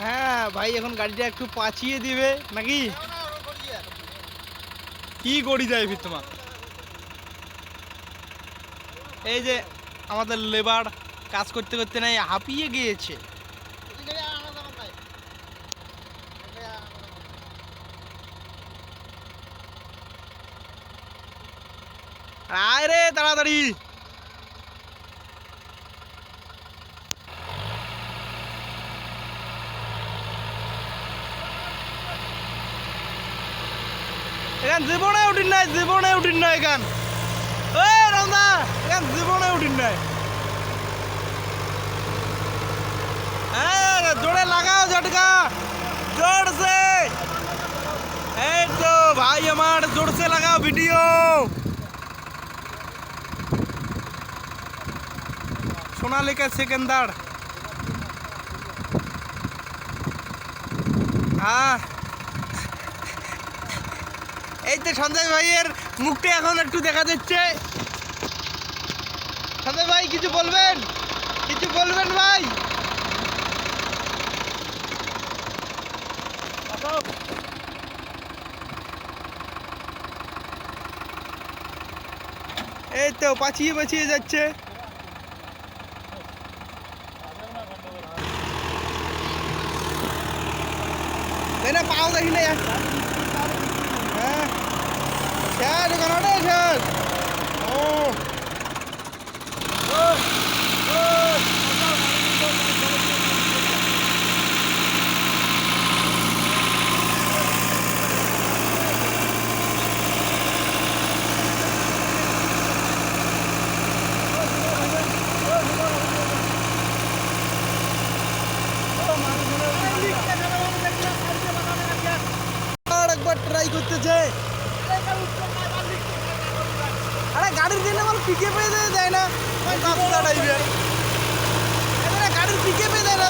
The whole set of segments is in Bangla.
হ্যাঁ ভাই, এখন গাড়িটা একটু পাচিয়ে দিবে নাকি? কি গড়ি যায় ফির তোমার? এই যে আমাদের লেবার কাজ করতে করতে নাই হাঁপিয়ে গিয়েছে। আয় রে তাড়াতাড়ি। এখান জীবনে উঠিন নাই, জীবনে উঠিন নাই এখান। ওই রামদা, এখান জীবনে উঠিন নাই। হ্যাঁ, জোরে লাগাও ঝটকা, জোরসে। এই তো ভাই আমার, জোরসে লাগাও ভিডিও। সোনালিকা সেকেন্দার। হ্যাঁ, এই তো সঞ্জয় ভাইয়ের মুখটা এখন একটু দেখা যাচ্ছে। সঞ্জয় ভাই কিছু বলবেন, কিছু বলবেন ভাই? এই তো পাছিয়ে পাছিয়ে যাচ্ছে। তাই না, পাও দেখি না। হ্যাঁ, স্যার দোকান স্যার। ও একবার ট্রাই করতেছে। আরে গাড়ির জন্য আমার পিকে পেয়ে দেয় না, গাড়ির পিকে পেয়ে দেয় না,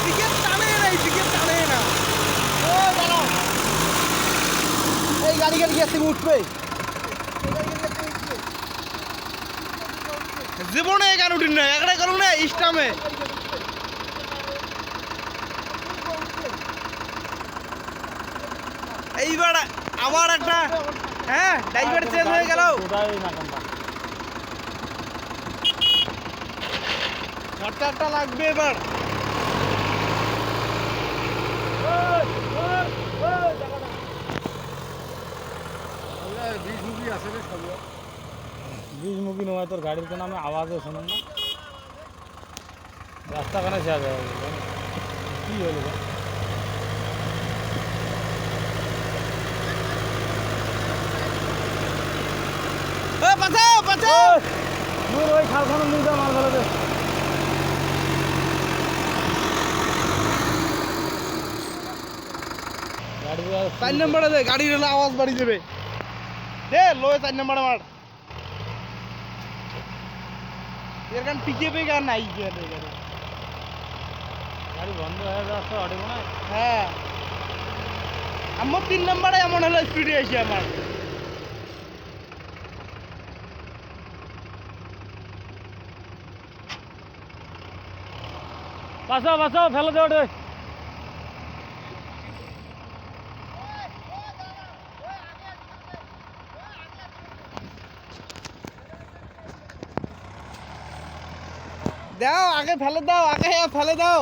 পিকে টানে না, পিকে টানে না। ও দাঁড়াও, এই গাড়ি গাড়ি থেকে উঠবে। জীবনে এখানে উঠিন না, একটা করুন না ইস্টামে। এইবার আবার একটা, হ্যাঁ ড্রাইভার চেঞ্জ হয়ে গেল। ঝটকা লাগবে এবার। বীজমুখী নয় তোর গাড়ির কোনো আমি আওয়াজও শুনুন না, রাস্তাখানে শেষ হয়ে গেল। কী হলো ওই খালখানা নিয়ে যা মাল ফেলে দে। গাড়ি 4 নম্বরে দে, গাড়ির হলে আওয়াজ বাড়ি দেবে। দে লয়ে 4 নম্বরে মার। এর গান পিকে পে গান নাই গাড়ি বন্ধ হয়ে যাচ্ছে অডিও না। হ্যাঁ, আমার 3 নম্বরে এমন হলো স্পিডে এসে আমার। বাঁচাও বাঁচাও, ফেলে দে ওটা। দাও আগে ফেলে দাও, আগে ফেলে দাও।